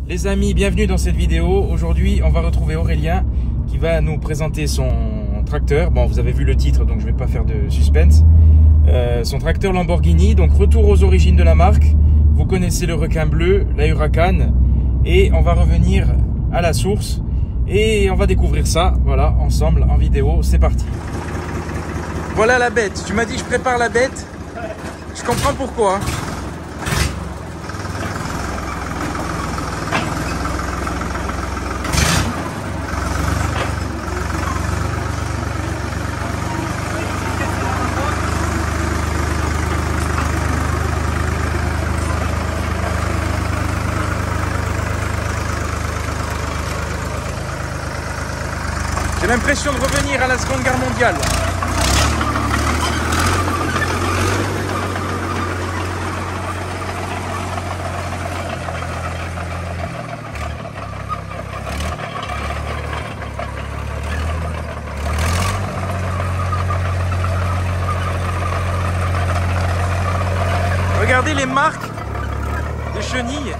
Les amis, bienvenue dans cette vidéo. Aujourd'hui, on va retrouver Aurélien qui va nous présenter son tracteur. Bon, vous avez vu le titre, donc je ne vais pas faire de suspense. Son tracteur Lamborghini, donc retour aux origines de la marque. Vous connaissez le requin bleu, la Huracan. Et on va revenir à la source. Et on va découvrir ça, voilà, ensemble, en vidéo. C'est parti. Voilà la bête. Tu m'as dit je prépare la bête. Je comprends pourquoi. J'ai l'impression de revenir à la Seconde Guerre mondiale. Regardez les marques des chenilles.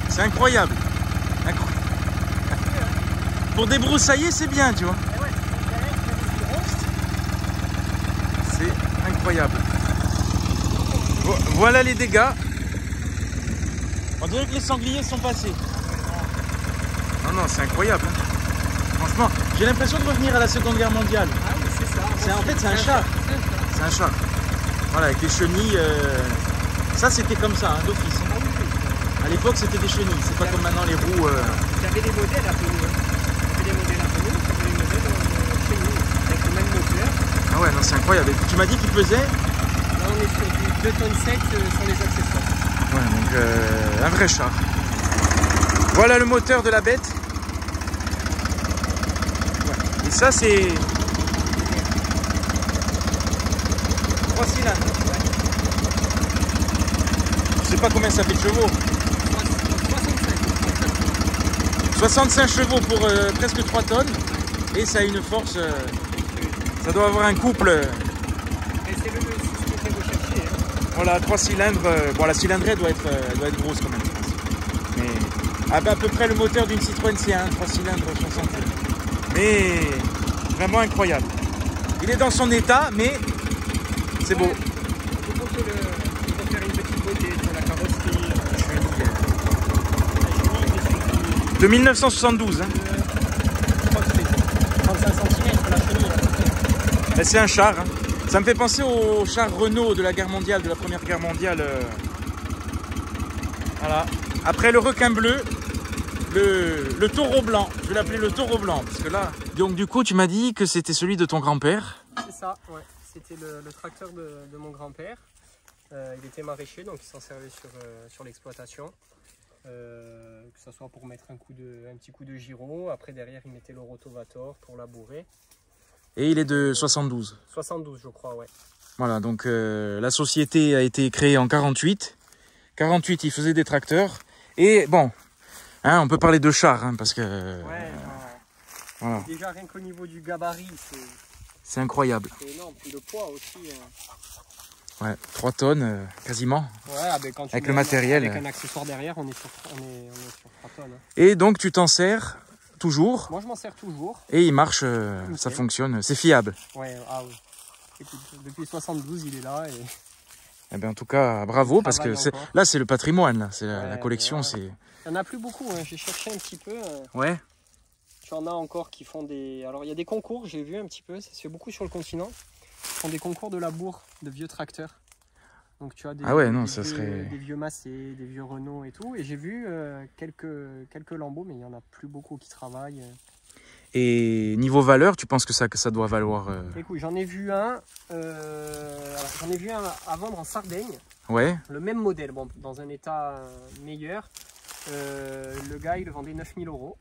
C'est incroyable. Pour débroussailler, c'est bien, tu vois. C'est incroyable. Voilà les dégâts. On dirait que les sangliers sont passés. Non, c'est incroyable. Franchement, j'ai l'impression de revenir à la Seconde Guerre mondiale. Ah oui, c'est ça. En fait, c'est un char. C'est un char. Voilà, avec les chenilles. Ça, c'était comme ça, hein, d'office. À l'époque, c'était des chenilles, c'est pas comme maintenant les roues. J'avais des modèles un peu nous. J'avais des modèles un peu nous, j'avais des modèles chenilles, avec le même moteur. Ah ouais, non, c'est incroyable. Tu m'as dit qu'il pesait. Là, on est sur du 2 tonnes 7 sans les accessoires. Ouais, donc un vrai char. Voilà le moteur de la bête. Ouais. Et ça, c'est 3 cylindres. Ouais. Je sais pas combien ça fait de chevaux. 65 chevaux pour presque 3 tonnes. Et ça a une force. Ça doit avoir un couple. Et c'est le qui était recherché. Hein. Voilà, 3 cylindres. Bon, la cylindrée doit être grosse quand même, je pense. Mais à peu près le moteur d'une Citroën C1, 3 cylindres 60. Mais vraiment incroyable. Il est dans son état, mais c'est beau. Il faut faire une petite beauté sur la carrosserie. De 1972. Hein. Je crois que c'est 35 cm la chenille. C'est un char. Hein. Ça me fait penser au char Renault de la guerre mondiale, de la Première Guerre mondiale. Voilà. Après le requin bleu, le taureau blanc. Je vais l'appeler le taureau blanc. Parce que là. Donc du coup, tu m'as dit que c'était celui de ton grand-père. C'est ça, ouais. C'était le tracteur de mon grand-père. Il était maraîcher, donc il s'en servait sur l'exploitation. Que ce soit pour mettre un petit coup de gyro. Après derrière il mettait le rotavator pour labourer. Et il est de 72. 72, je crois, ouais. Voilà, donc la société a été créée en 48. 48, il faisait des tracteurs. Et bon, hein, on peut parler de char, hein, parce que... Ouais, voilà. Déjà, rien qu'au niveau du gabarit, c'est incroyable. C'est énorme. Puis le poids aussi. Ouais, 3 tonnes, quasiment. Ouais, quand tu avec le matériel. Avec un accessoire derrière, on est sur 3 tonnes. Hein. Et donc, tu t'en sers toujours? Moi, je m'en sers toujours. Et il marche, ça fonctionne, c'est fiable. Ouais, ah oui. Écoute, depuis 72, il est là. Et... Eh bien, en tout cas, bravo, parce que là, c'est le patrimoine, là. C'est la collection. C'est... Il n'y en a plus beaucoup, hein. J'ai cherché un petit peu. Ouais. Tu en as encore qui font des... Alors, il y a des concours, j'ai vu un petit peu, ça se fait beaucoup sur le continent. Ils font des concours de labour de vieux tracteurs. Donc, tu as des, des vieux Massey, des vieux Renault et tout. Et j'ai vu quelques lambeaux, mais il n'y en a plus beaucoup qui travaillent. Et niveau valeur, tu penses que ça doit valoir Écoute, j'en ai vu un à vendre en Sardaigne. Ouais. Le même modèle, bon, dans un état meilleur. Le gars, il le vendait 9 000 €.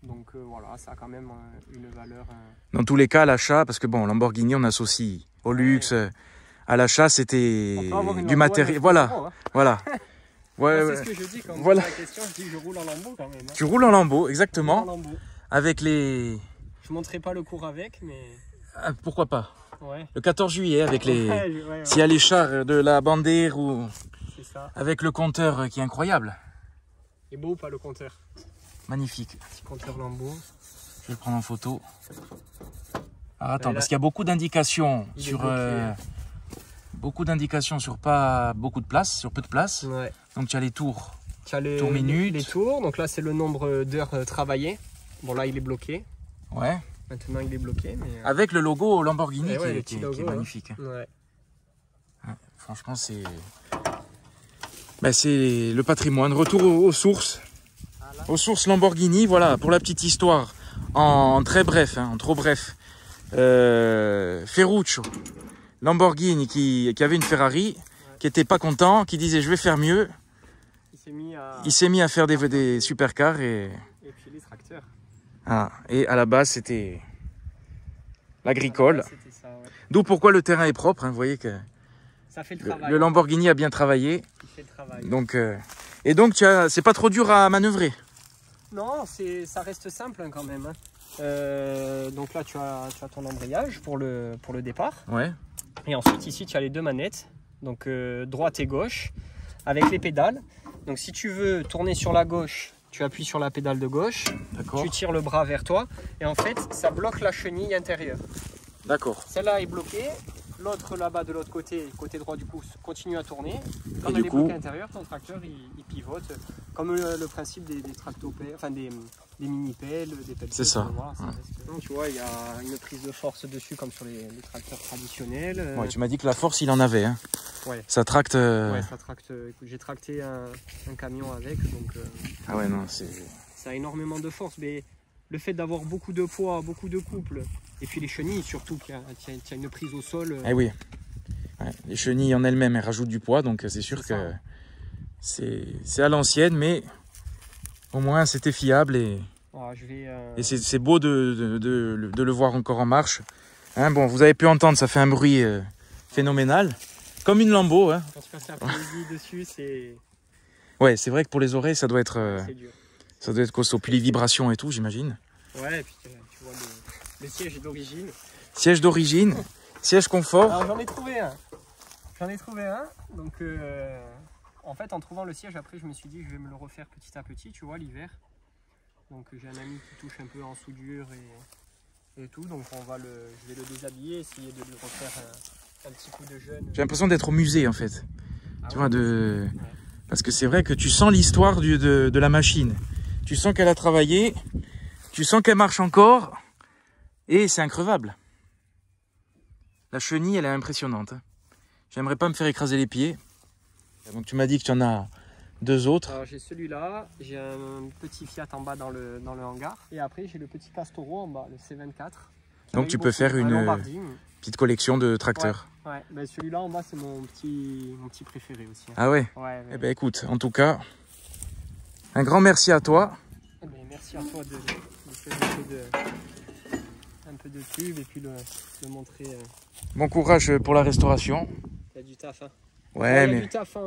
Donc voilà, ça a quand même une valeur... Dans tous les cas, à l'achat, parce que bon, Lamborghini, on associe au luxe. À l'achat, c'était du matériel. Voilà, euros, hein. Voilà. Ouais, c'est ce que je dis quand on me pose la question, je dis que je roule en Lambo quand même. Hein. Tu roules en Lambo, exactement. En Lambo. Avec les... Je ne montrerai pas le cours avec, mais... Ah, pourquoi pas. Ouais. Le 14 juillet, avec les... S'il y a les chars de la Bandère ou... C'est ça. Avec le compteur qui est incroyable. Il est beau ou pas le compteur? Magnifique. Petit compteur Lambo. Je vais le prendre en photo. Alors attends, parce qu'il y a beaucoup d'indications sur... beaucoup d'indications sur pas beaucoup de place, sur peu de place. Ouais. Donc tu as les tours. Tu as tours minutes. Les tours, donc là c'est le nombre d'heures travaillées. Bon là il est bloqué. Ouais. Maintenant il est bloqué. Mais... Avec le logo Lamborghini qui logo, est magnifique. Ouais. Ouais, franchement c'est... Ben, c'est le patrimoine. Retour aux sources. Aux sources Lamborghini, voilà, pour la petite histoire. En très bref, hein, en trop bref. Ferruccio, Lamborghini qui avait une Ferrari, qui était pas content, qui disait je vais faire mieux. Il s'est mis à faire des supercars et puis les tracteurs. Ah, et à la base c'était l'agricole. Ouais. D'où pourquoi le terrain est propre, hein, vous voyez que ça fait le travail. Le Lamborghini a bien travaillé. Il fait le travail. Donc et donc c'est pas trop dur à manœuvrer. Non, ça reste simple hein, quand même. Hein. Donc là tu as ton embrayage pour le départ. Ouais. Et ensuite ici tu as les deux manettes, donc droite et gauche, avec les pédales. Donc si tu veux tourner sur la gauche, tu appuies sur la pédale de gauche, tu tires le bras vers toi et en fait ça bloque la chenille intérieure. D'accord. Celle-là est bloquée, l'autre là-bas de l'autre côté droit du pouce, continue à tourner. Comme elle est bloquée à l'intérieur, ton tracteur il pivote, comme le principe des tractopelles, enfin des mini-pelles, des pelles. C'est ça. Voilà, donc, tu vois, il y a une prise de force dessus comme sur les tracteurs traditionnels. Ouais, tu m'as dit que la force il en avait. Hein. Ouais. Ça tracte. Ouais, ça tracte. Écoute, j'ai tracté un camion avec, donc. Ah ouais, non, c'est. Ça a énormément de force, mais le fait d'avoir beaucoup de poids, beaucoup de couple, et puis les chenilles surtout, qui a une prise au sol. Eh oui. Ouais, les chenilles en elles-mêmes, elles rajoutent du poids, donc c'est sûr que c'est à l'ancienne, mais au moins c'était fiable et. Ah, et c'est beau de le voir encore en marche. Hein, bon, vous avez pu entendre, ça fait un bruit phénoménal. Comme une Lambo. Hein. Quand tu passes l'après-midi dessus, c'est... Ouais, c'est vrai que pour les oreilles, ça doit être, c'est dur. Ça doit être costaud. Puis les vibrations et tout, j'imagine. Ouais, et puis tu vois le siège d'origine. Siège d'origine, siège confort. Alors j'en ai trouvé un. Donc en fait, en trouvant le siège, après je me suis dit je vais me le refaire petit à petit, tu vois, l'hiver. Donc j'ai un ami qui touche un peu en soudure et tout, donc je vais le déshabiller, essayer de lui refaire un petit coup de jeune. J'ai l'impression d'être au musée en fait. Ah tu ouais, vois, parce que c'est vrai que tu sens l'histoire de la machine. Tu sens qu'elle a travaillé, tu sens qu'elle marche encore, et c'est increvable. La chenille, elle est impressionnante. J'aimerais pas me faire écraser les pieds. Donc tu m'as dit que tu en as deux autres. Alors j'ai celui-là, j'ai un petit Fiat en bas dans le hangar, et après j'ai le petit Pastoro en bas, le C24. Donc tu peux faire une petite collection de tracteurs. Ouais. Ben, celui-là en bas c'est mon petit préféré aussi. Hein. Ah ouais, ouais. Eh ben écoute, en tout cas, un grand merci à toi. Eh ben, merci à toi de un peu de pub et puis le montrer. Bon courage pour la restauration. Il y a du taf. Hein. Ouais, il y a mais... du taf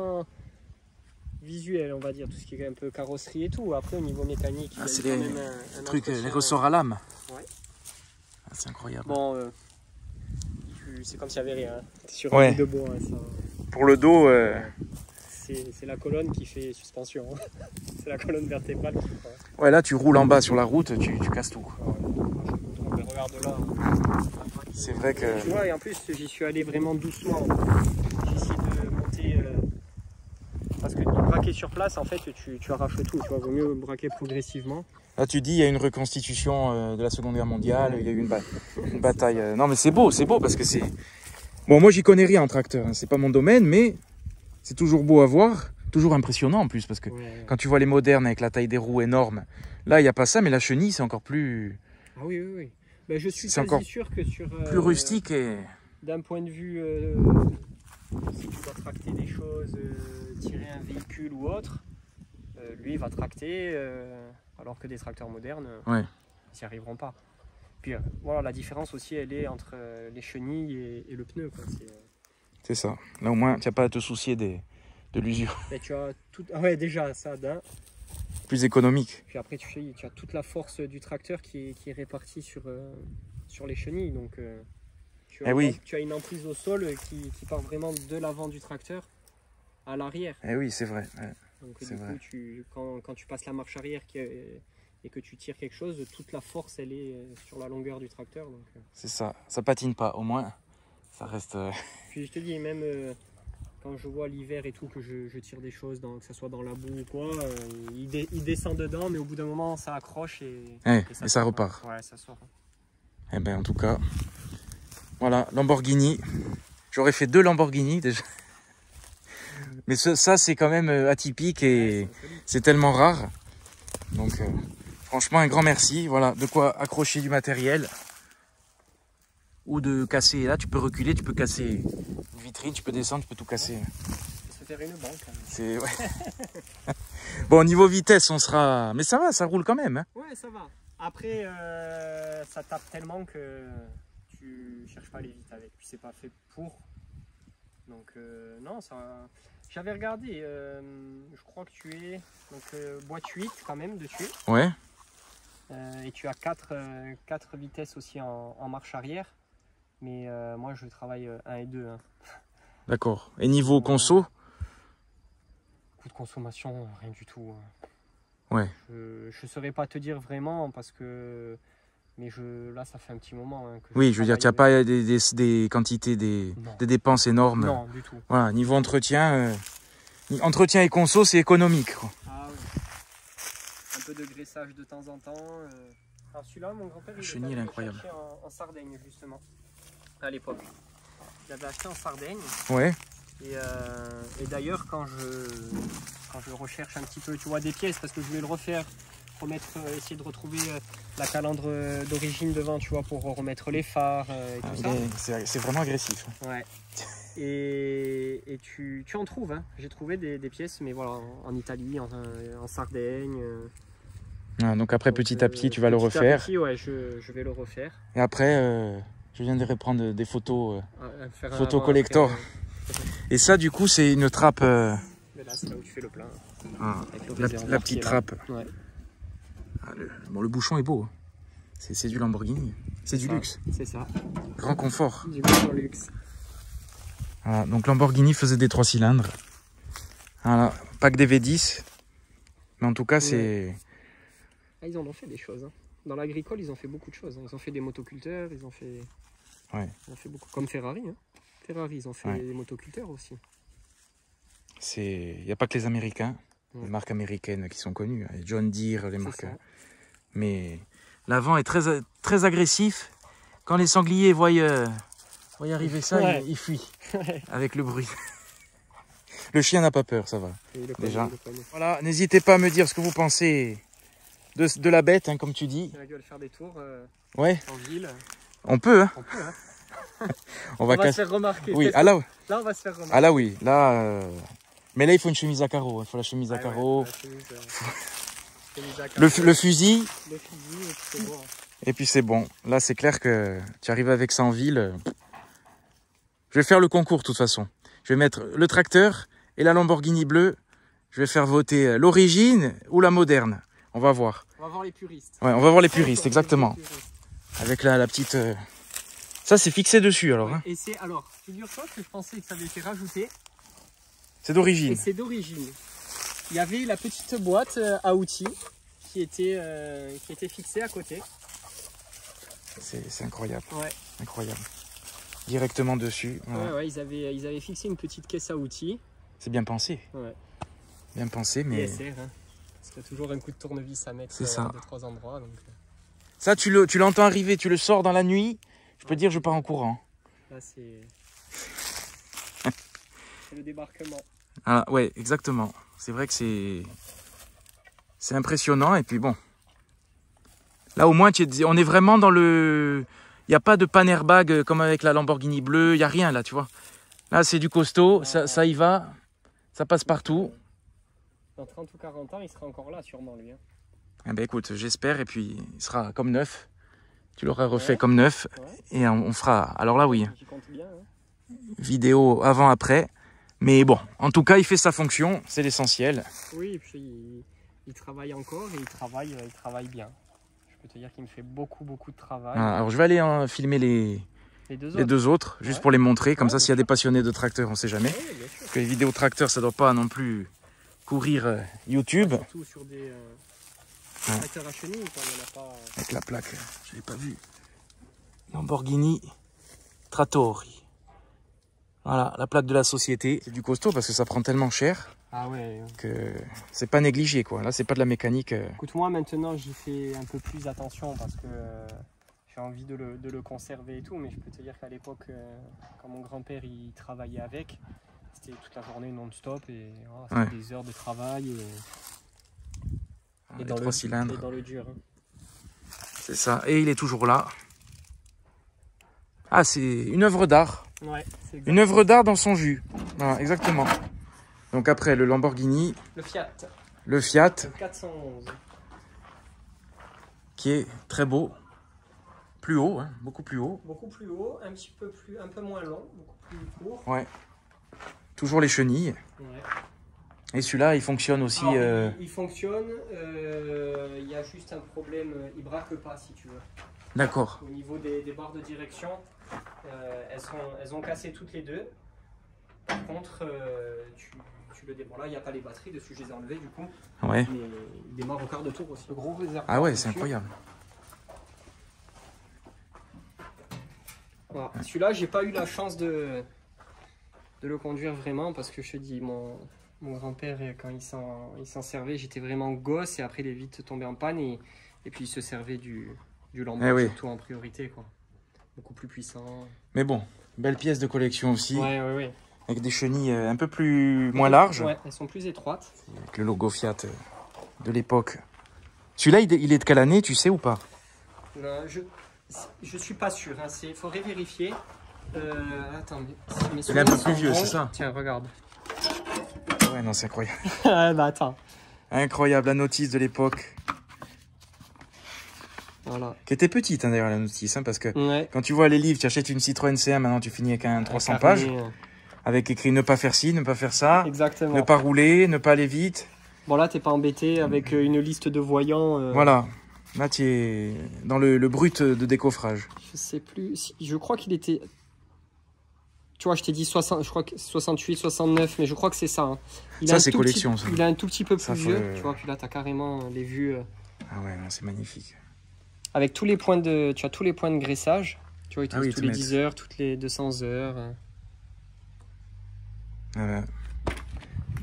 visuel, on va dire, tout ce qui est un peu carrosserie et tout. Après, au niveau mécanique, il y a c'est quand les même un trucs, entretien, les ressorts à lame. Ouais. Ah, c'est incroyable. Bon, c'est comme s'il n'y avait rien. T'es sur Ouais. un bout de bois. Hein, ça... Pour le dos... C'est la colonne qui fait suspension. Hein. C'est la colonne vertébrale qui fait. Ouais, là, tu roules en bas sur la route, tu casses tout. Mais regarde là. C'est vrai que... Tu vois, et en plus, j'y suis allé vraiment doucement. J'ai essayé de monter... Parce que braquer sur place, en fait, tu arraches tout. Tu vois, vaut mieux braquer progressivement. Là, tu dis, il y a une reconstitution de la Seconde Guerre mondiale, il y a eu une bataille. Non, mais c'est beau parce que c'est... Bon, moi, j'y connais rien en tracteur, hein. C'est pas mon domaine, mais c'est toujours beau à voir, toujours impressionnant en plus, parce que quand tu vois les modernes avec la taille des roues énorme, là, il n'y a pas ça, mais la chenille, c'est encore plus... Ah oui. Ben, je suis encore quasi sûr que sur... plus rustique et... D'un point de vue, si tu dois tracter des choses, tirer un véhicule ou autre, lui, il va tracter, alors que des tracteurs modernes, ouais. ils n'y arriveront pas. Puis voilà, la différence aussi, elle est entre les chenilles et le pneu. C'est ça. Là, au moins, tu n'as pas à te soucier de l'usure. Et tu as tout... Ah ouais, déjà, ça d'un. Plus économique. Puis après, tu as toute la force du tracteur qui est répartie sur les chenilles. Donc, tu as une emprise au sol qui part vraiment de l'avant du tracteur à l'arrière. Eh oui, c'est vrai. Ouais. Donc, du coup, quand tu passes la marche arrière et que tu tires quelque chose, toute la force, elle est sur la longueur du tracteur. C'est ça. Ça patine pas, au moins. Ça reste... Puis je te dis, même quand je vois l'hiver et tout, que je tire des choses, que ce soit dans la boue ou quoi, il descend dedans, mais au bout d'un moment, ça accroche et ça repart. Ouais, ça sort. Eh bien, en tout cas, voilà, Lamborghini. J'aurais fait 2 Lamborghini déjà. Mais ça, c'est quand même atypique et c'est tellement rare. Donc, franchement, un grand merci. Voilà, de quoi accrocher du matériel. Ou de casser. Là, tu peux reculer, tu peux casser une vitrine, tu peux descendre, tu peux tout casser. Se faire une banque. C'est... Ouais. Bon, niveau vitesse, on sera... Mais ça va, ça roule quand même. Hein. Ouais, ça va. Après, ça tape tellement que tu cherches pas à aller vite avec. Puis c'est pas fait pour. Donc, non, ça... J'avais regardé, je crois que tu es boîte 8 quand même dessus. Ouais. Et tu as 4 vitesses aussi en marche arrière. Mais moi je travaille 1 et 2. Hein. D'accord. Et niveau conso? Coût de consommation, rien du tout. Ouais. Je ne saurais pas te dire vraiment parce que... Mais là ça fait un petit moment. Hein, oui, je veux dire, tu n'as pas des quantités, des dépenses énormes. Non, du tout. Voilà, niveau entretien, entretien et conso, c'est économique. Quoi. Ah oui. Un peu de graissage de temps en temps. Alors celui-là, mon grand-père, il est incroyable. En Sardaigne, justement, à l'époque. Il avait acheté en Sardaigne. Ouais. Et d'ailleurs, quand je recherche un petit peu, tu vois, des pièces, parce que je vais le refaire, essayer de retrouver la calandre d'origine devant, tu vois, pour remettre les phares et tout ça. C'est vraiment agressif. Ouais. Et tu en trouves, hein. J'ai trouvé des pièces, mais voilà, en Italie, en Sardaigne. Donc après, petit à petit, tu vas le refaire. Petit, ouais, je vais le refaire. Et après, je viens de reprendre des photos, photos collector. Et ça, du coup, c'est une trappe... Là, c'est là où tu fais le plein. La petite trappe. Ouais. Le bouchon est beau. C'est du Lamborghini. C'est du luxe. C'est ça. Grand confort. Du grand luxe. Voilà, donc Lamborghini faisait des 3 cylindres. Voilà, pack des V10. Mais en tout cas, c'est... Ah, ils en ont fait des choses. Hein. Dans l'agricole, ils ont fait beaucoup de choses. Ils ont fait des motoculteurs, ils ont fait beaucoup. Comme Ferrari. Hein. Ferrari, ils ont fait des motoculteurs aussi. Il n'y a pas que les Américains, les marques américaines qui sont connues. John Deere, les marques. Mais l'avant est très, très agressif. Quand les sangliers voient arriver ça, ils fuient avec le bruit. Le chien n'a pas peur, ça va. Déjà. Voilà, n'hésitez pas à me dire ce que vous pensez de la bête, hein, comme tu dis. On a dû aller faire des tours en ville. On peut, hein. On peut, hein. on va se faire remarquer. Oui, là, on va se faire remarquer. Ah là, oui. Là, mais là, il faut une chemise à carreaux. Il faut la chemise à carreaux. Ouais, le fusil. Le fusil, et puis c'est bon. Et puis c'est bon. Là, c'est clair que tu arrives avec ça en ville. Je vais faire le concours de toute façon. Je vais mettre le tracteur et la Lamborghini bleue. Je vais faire voter l'origine ou la moderne. On va voir. On va voir les puristes. Ouais, on va voir les puristes, exactement. Avec la petite... Ça, c'est fixé dessus alors. Hein. Et c'est alors, figure-toi que je pensais que ça avait été rajouté. C'est d'origine. Et c'est d'origine. Il y avait la petite boîte à outils qui était fixée à côté. C'est incroyable. Ouais. Incroyable. Directement dessus. Voilà. Ouais, ils avaient fixé une petite caisse à outils. C'est bien pensé. Ouais. Bien pensé, mais... ISR, hein. Parce qu'il y a toujours un coup de tournevis à mettre ça. de 3 endroits. Donc... Ça, tu l'entends arriver, tu le sors dans la nuit. Je peux te dire, je pars en courant. Là, c'est le débarquement. Ah, ouais, exactement. C'est vrai que c'est impressionnant. Et puis bon, là au moins, on est vraiment dans le... Il n'y a pas de pan airbag comme avec la Lamborghini bleue. Il n'y a rien là, tu vois. Là, c'est du costaud. Ça y va. Ça passe partout. Dans 30 ou 40 ans, il sera encore là, sûrement, lui. Hein. Eh ben, écoute, j'espère. Et puis, il sera comme neuf. Tu l'auras refait comme neuf. Ouais. Et on fera... Alors là, oui. J'y compte bien, hein. Vidéo avant-après. Mais bon, en tout cas, il fait sa fonction. C'est l'essentiel. Oui, et puis il travaille encore et il travaille bien. Je peux te dire qu'il me fait beaucoup de travail. Ah, alors, je vais aller filmer les deux autres juste pour les montrer. Comme ça, s'il y a des passionnés de tracteurs, on ne sait jamais. Ouais, parce que les vidéos tracteurs, ça ne doit pas non plus courir YouTube. Surtout sur des tracteurs à chenilles. Il y en a pas... Avec la plaque, je ne l'ai pas vu. Lamborghini Trattori. Voilà, la plaque de la société. C'est du costaud parce que ça prend tellement cher. Ah ouais. Que c'est pas négligé, quoi. Là, c'est pas de la mécanique. Écoute, moi maintenant, j'y fais un peu plus attention parce que j'ai envie de le conserver et tout. Mais je peux te dire qu'à l'époque, quand mon grand-père il travaillait avec, c'était toute la journée non-stop et c'était des heures de travail. Et dans 3 cylindres. Et dans le dur. Hein. C'est ça. Et il est toujours là. Ah, c'est une œuvre d'art. Ouais, une œuvre d'art dans son jus. Voilà, exactement. Donc après, le Lamborghini. Le Fiat. Le Fiat. Le 411. Qui est très beau. Plus haut, hein, beaucoup plus haut. Beaucoup plus haut, un peu moins long, beaucoup plus court. Ouais. Toujours les chenilles. Ouais. Et celui-là, il fonctionne aussi. Alors, il fonctionne. Il y a juste un problème. Il braque pas, si tu veux. D'accord. Au niveau des barres de direction, elles ont cassé toutes les deux. Par contre, tu le démarres. Là, il n'y a pas les batteries dessus, je les ai enlevées du coup. Ouais. Mais il démarre au quart de tour aussi. Le gros réservoir. Ah ouais, c'est incroyable. Voilà. Celui-là, j'ai pas eu la chance de le conduire vraiment parce que je te dis, mon grand-père, quand il s'en servait, j'étais vraiment gosse et après il est vite tombé en panne et puis il se servait du Lambo surtout en priorité, quoi. Beaucoup plus puissant. Mais bon, belle pièce de collection aussi. Ouais. Avec des chenilles un peu moins larges. Ouais, elles sont plus étroites. Avec le logo Fiat de l'époque. Celui-là, il est de quelle année, tu sais ou pas? Non, je suis pas sûr. Hein. Faudrait vérifier. Attends, mais il est un peu plus vieux, c'est ça? Tiens, regarde. Ouais, non, c'est incroyable. Bah attends. Incroyable, la notice de l'époque. Voilà. Qui était petite hein, d'ailleurs la notice, hein, parce que quand tu vois les livres, tu achètes une Citroën C1, maintenant tu finis avec un 300 pages, avec écrit ne pas faire ci, ne pas faire ça, exactement. Ne pas rouler, ne pas aller vite. Bon là, t'es pas embêté avec une liste de voyants. Voilà, là tu es dans le brut de décoffrage. Je sais plus, je crois qu'il était... Tu vois, je t'ai dit 60, je crois que 68, 69, mais je crois que c'est ça. Hein. Ça, c'est collection, ça. Il a un tout petit peu plus ça vieux, tu vois, puis là, t'as carrément les vues... Ah ouais, c'est magnifique. Avec tous les points de... Tu as tous les points de graissage. Tu vois, tous les 10 heures, toutes les 200 heures.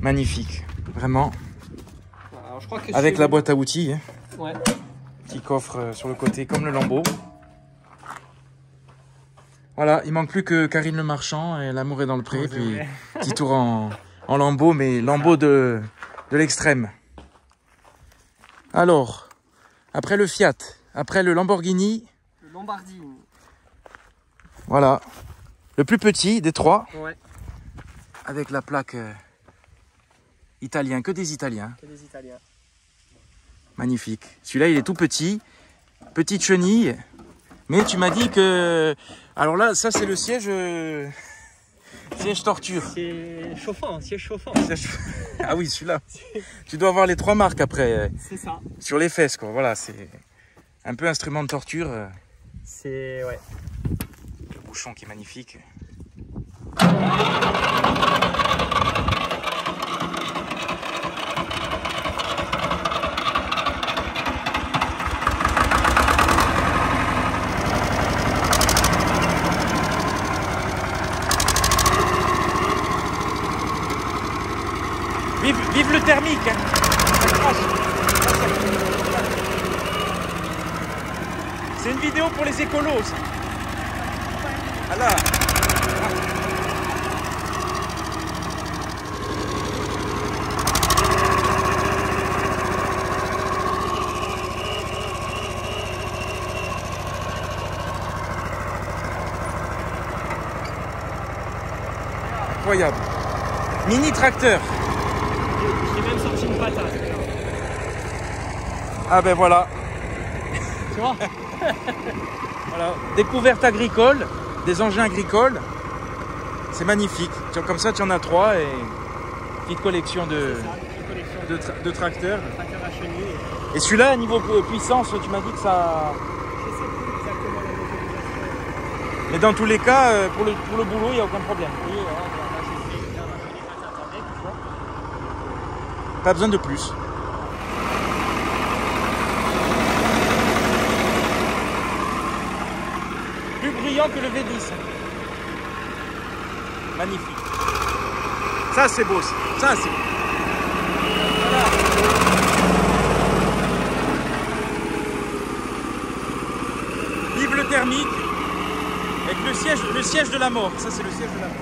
Magnifique, vraiment. Alors, je crois que avec la boîte à outils. Hein. Ouais. Petit coffre sur le côté, comme le Lambo. Voilà, il manque plus que Karine Le Marchand et L'amour est dans le pré. Puis petit tour en Lambo, mais Lambo de l'extrême. Alors, après le Fiat, après le Lamborghini. Le Lombardini. Voilà, le plus petit des trois. Ouais. Avec la plaque italien, que des Italiens. Que des Italiens. Magnifique. Celui-là, il est tout petit. petite chenille. Mais tu m'as dit que... Alors là, ça c'est le siège... Siège torture. C'est chauffant, siège chauffant. Ah oui, celui-là. Tu dois avoir les 3 marques après. C'est ça. Sur les fesses, quoi. Voilà, c'est un peu instrument de torture. C'est... ouais. Le bouchon qui est magnifique. Vive le thermique, hein. Ça crache. C'est une vidéo pour les écolos, ça. Voilà. Incroyable. Mini tracteur. J'ai même sorti une patate. Ah ben voilà. Tu vois. Voilà. Découverte agricole, des engins agricoles. C'est magnifique. Comme ça, tu en as 3 et petite collection de tracteurs. Tracteur à chenille. Et celui-là, niveau puissance, tu m'as dit que ça... Je sais plus exactement la motorisation. Mais dans tous les cas, pour le boulot, il n'y a aucun problème. Oui, voilà, là j'ai fait les pattes avec, tu vois. Pas besoin de plus. Plus bruyant que le V10. Magnifique. Ça, c'est beau. Ça, c'est beau. Voilà. Vive le thermique. Avec le siège de la mort. Ça, c'est le siège de la mort.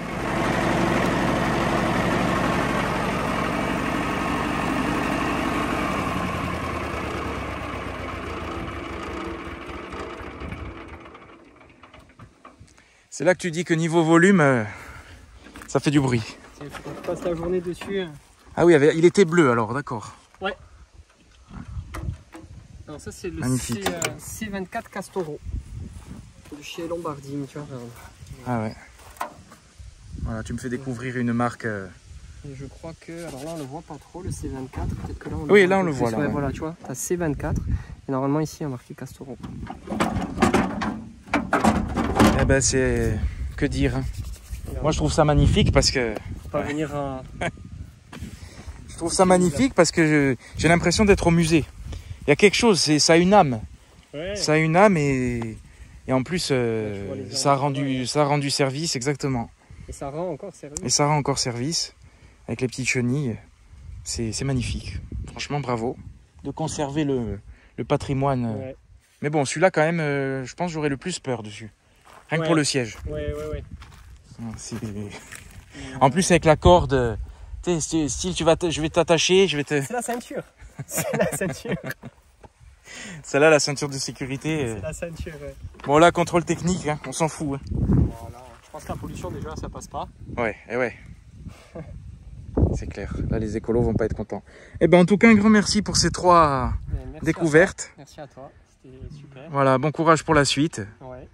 C'est là que tu dis que niveau volume, ça fait du bruit. Tu passes la journée dessus. Ah oui, il était bleu alors, d'accord. Ouais. Alors ça c'est le Magnifique. C24 Castoro. De chez Lombardini, tu vois. Ah ouais. Voilà, tu me fais découvrir une marque. Et je crois que, alors là on le voit pas trop, le C24. Peut-être que là on le Oui, voit là un on peu le voit. plus. Là, ouais, ouais. voilà, tu vois, t'as C24. Et normalement ici il y a marqué Castoro. Eh ben c'est... Que dire hein. Moi je trouve ça magnifique parce que... Pas venir à... Je trouve ça magnifique parce que j'ai l'impression d'être au musée. Il y a quelque chose, ça a une âme. Ouais. Ça a une âme et en plus les ça a rendu service, exactement. Et ça rend encore service. Et ça rend encore service avec les petites chenilles. C'est magnifique. Franchement, bravo. De conserver le patrimoine. Ouais. Mais bon, celui-là quand même, je pense que j'aurais le plus peur dessus. Rien que Ouais. pour le siège. Ouais. En plus avec la corde, tu sais, style je vais t'attacher, je vais te... C'est la ceinture. C'est la ceinture. Celle-là, la ceinture de sécurité. C'est la ceinture, ouais. Bon là, contrôle technique, hein, on s'en fout. Hein. Voilà. Je pense que la pollution déjà ça passe pas. Ouais. C'est clair. Là, les écolos vont pas être contents. Eh ben, en tout cas, un grand merci pour ces 3 découvertes. Merci à toi. C'était super. Voilà, bon courage pour la suite. Ouais.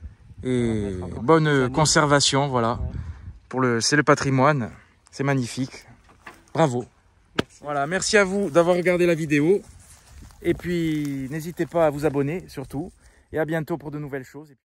Et On va mettre bonne encore quelques conservation, voilà. Ouais. C'est le patrimoine. C'est magnifique. Bravo. Merci. Voilà, merci à vous d'avoir regardé la vidéo. Et puis, n'hésitez pas à vous abonner, surtout. Et à bientôt pour de nouvelles choses.